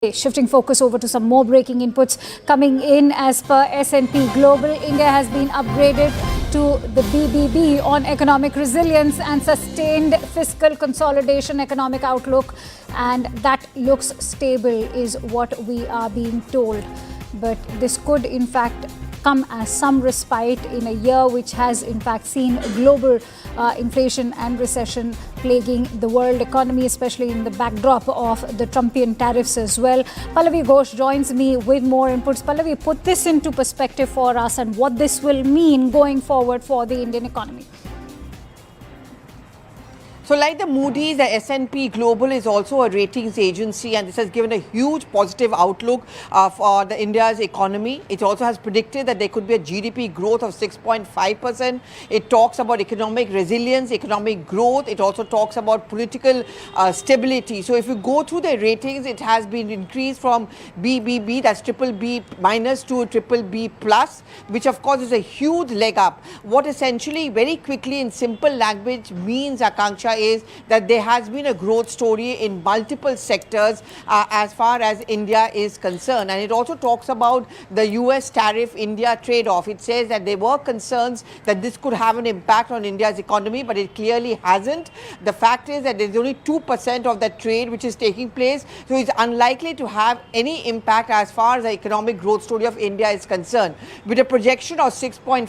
Shifting focus over to some more breaking inputs coming in as per S&P Global. India has been upgraded to the BBB on economic resilience and sustained fiscal consolidation economic outlook, and that looks stable is what we are being told. But this could in fact come as some respite in a year which has in fact seen global inflation and recession plaguing the world economy, especially in the backdrop of the Trumpian tariffs as well. Pallavi Ghosh joins me with more inputs. Pallavi, put this into perspective for us and what this will mean going forward for the Indian economy. So like the Moody's, the S&P Global is also a ratings agency, and this has given a huge positive outlook for India's economy. It also has predicted that there could be a GDP growth of 6.5%. It talks about economic resilience, economic growth. It also talks about political stability. So if you go through the ratings, it has been increased from BBB, that's triple B minus, to triple B plus, which of course is a huge leg up. What essentially very quickly in simple language means, Akanksha, is that there has been a growth story in multiple sectors as far as India is concerned. And it also talks about the US tariff India trade-off. It says that there were concerns that this could have an impact on India's economy, but it clearly hasn't. The fact is that there's only 2% of that trade which is taking place, so it's unlikely to have any impact as far as the economic growth story of India is concerned. With a projection of 6.5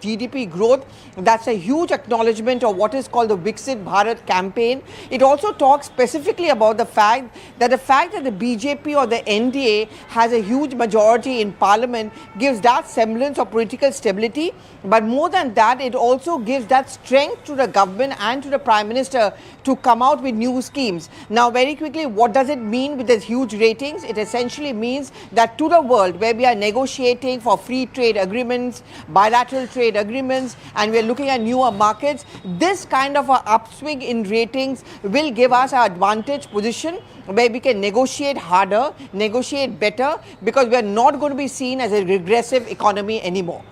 GDP growth, that's a huge acknowledgement of what is called the Viksit Bharat campaign. It also talks specifically about the fact that the BJP or the NDA has a huge majority in parliament gives that semblance of political stability. But more than that, it also gives that strength to the government and to the Prime Minister to come out with new schemes. Now, very quickly, what does it mean with these huge ratings? It essentially means that to the world where we are negotiating for free trade agreements, bilateral trade agreements, and we are looking at newer markets, this kind of an upswing in ratings will give us an advantage position where we can negotiate harder, negotiate better, because we are not going to be seen as a regressive economy anymore.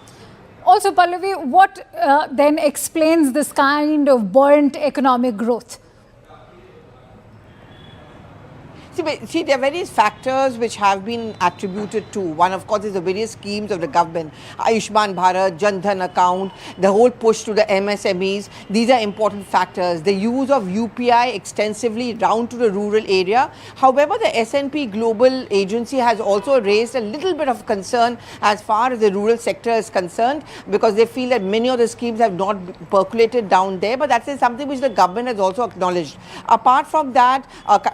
Also, Pallavi, what then explains this kind of buoyant economic growth? See, there are various factors which have been attributed to. One, of course, is the various schemes of the government. Ayushman Bharat, Jan Dhan account, the whole push to the MSMEs. These are important factors. The use of UPI extensively down to the rural area. However, the S&P Global Agency has also raised a little bit of concern as far as the rural sector is concerned, because they feel that many of the schemes have not percolated down there. But that is something which the government has also acknowledged. Apart from that,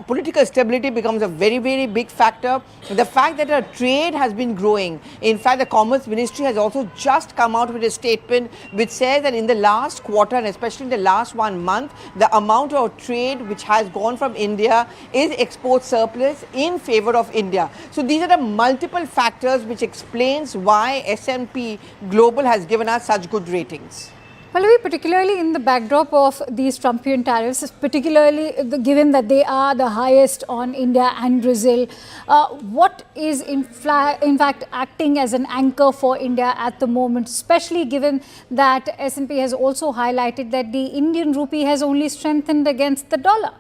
political stability becomes a very, very big factor. The fact that our trade has been growing. In fact, the Commerce Ministry has also just come out with a statement which says that in the last quarter, and especially in the last 1 month, the amount of trade which has gone from India is export surplus in favor of India. So these are the multiple factors which explains why S&P Global has given us such good ratings. Pallavi, particularly in the backdrop of these Trumpian tariffs, particularly given that they are the highest on India and Brazil, what is in fact acting as an anchor for India at the moment, especially given that S&P has also highlighted that the Indian rupee has only strengthened against the dollar?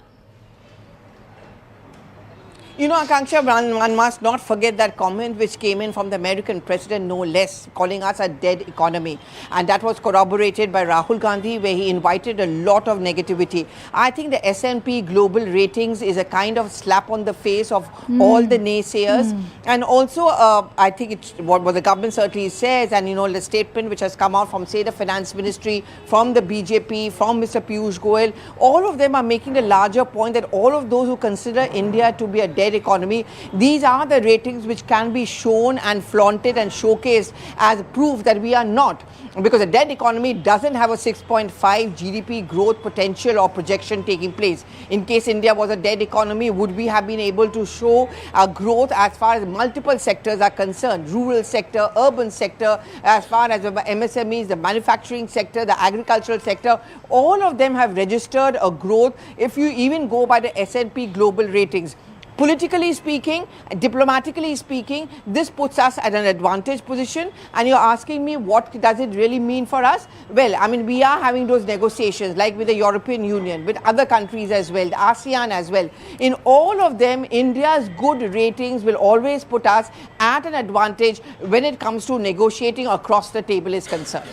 You know, Akanksha, one must not forget that comment which came in from the American president, no less, calling us a dead economy. And that was corroborated by Rahul Gandhi, where he invited a lot of negativity. I think the S&P Global Ratings is a kind of slap on the face of all the naysayers. And also, I think it's what the government certainly says, and, you know, the statement which has come out from, say, the Finance Ministry, from the BJP, from Mr. Piyush Goyal, all of them are making a larger point that all of those who consider India to be a dead economy, these are the ratings which can be shown and flaunted and showcased as proof that we are not. Because a dead economy doesn't have a 6.5 GDP growth potential or projection taking place. In case India was a dead economy, would we have been able to show a growth as far as multiple sectors are concerned? Rural sector, urban sector, as far as the MSMEs, the manufacturing sector, the agricultural sector, all of them have registered a growth if you even go by the S&P Global Ratings. Politically speaking, diplomatically speaking, this puts us at an advantage position. And you're asking me, what does it really mean for us? Well, I mean, we are having those negotiations like with the European Union, with other countries as well, the ASEAN as well. In all of them, India's good ratings will always put us at an advantage when it comes to negotiating across the table is concerned.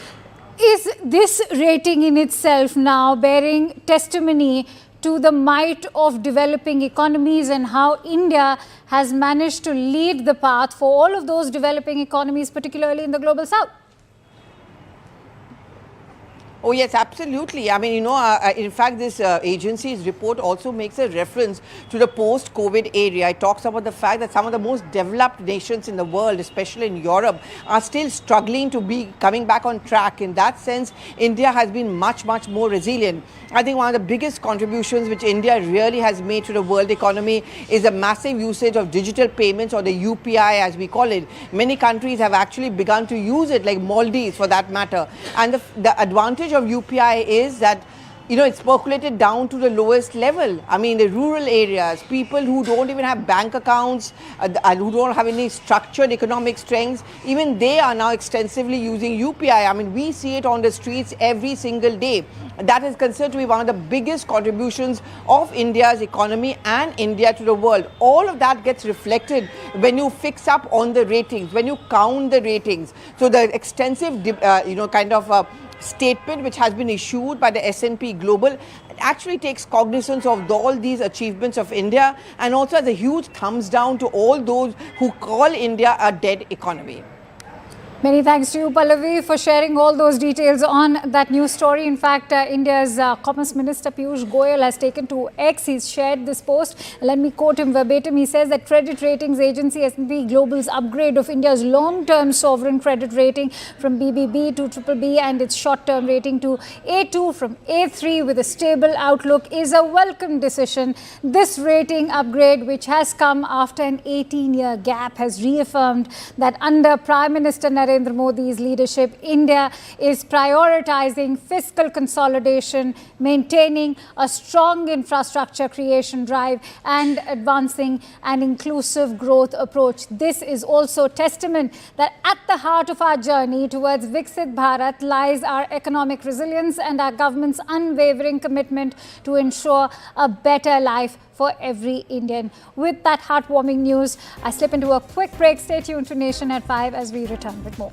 Is this rating in itself now bearing testimony to the might of developing economies and how India has managed to lead the path for all of those developing economies, particularly in the global south? Oh, yes, absolutely. I mean, in fact, this agency's report also makes a reference to the post-COVID area. It talks about the fact that some of the most developed nations in the world, especially in Europe, are still struggling to be coming back on track. In that sense, India has been much, much more resilient. I think one of the biggest contributions which India really has made to the world economy is the massive usage of digital payments, or the UPI as we call it. Many countries have actually begun to use it, like Maldives for that matter. And the advantage of UPI is that it's percolated down to the lowest level. I mean, the rural areas, people who don't even have bank accounts, and who don't have any structured economic strengths, even they are now extensively using UPI. I mean, we see it on the streets every single day. That is considered to be one of the biggest contributions of India's economy and India to the world. All of that gets reflected when you fix up on the ratings, when you count the ratings. So the extensive, statement which has been issued by the S&P Global actually takes cognizance of all these achievements of India, and also has a huge thumbs down to all those who call India a dead economy. Many thanks to you, Pallavi, for sharing all those details on that news story. In fact, India's Commerce Minister Piyush Goyal has taken to X. He's shared this post. Let me quote him verbatim. He says that credit ratings agency S&P Global's upgrade of India's long-term sovereign credit rating from BBB to BBB and its short-term rating to A2 from A3 with a stable outlook is a welcome decision. This rating upgrade, which has come after an 18-year gap, has reaffirmed that under Prime Minister Narendra Modi's leadership, India is prioritizing fiscal consolidation, maintaining a strong infrastructure creation drive, and advancing an inclusive growth approach. This is also testament that at the heart of our journey towards Viksit Bharat lies our economic resilience and our government's unwavering commitment to ensure a better life for every Indian. With that heartwarming news, I slip into a quick break. Stay tuned to Nation at 5 as we return with more.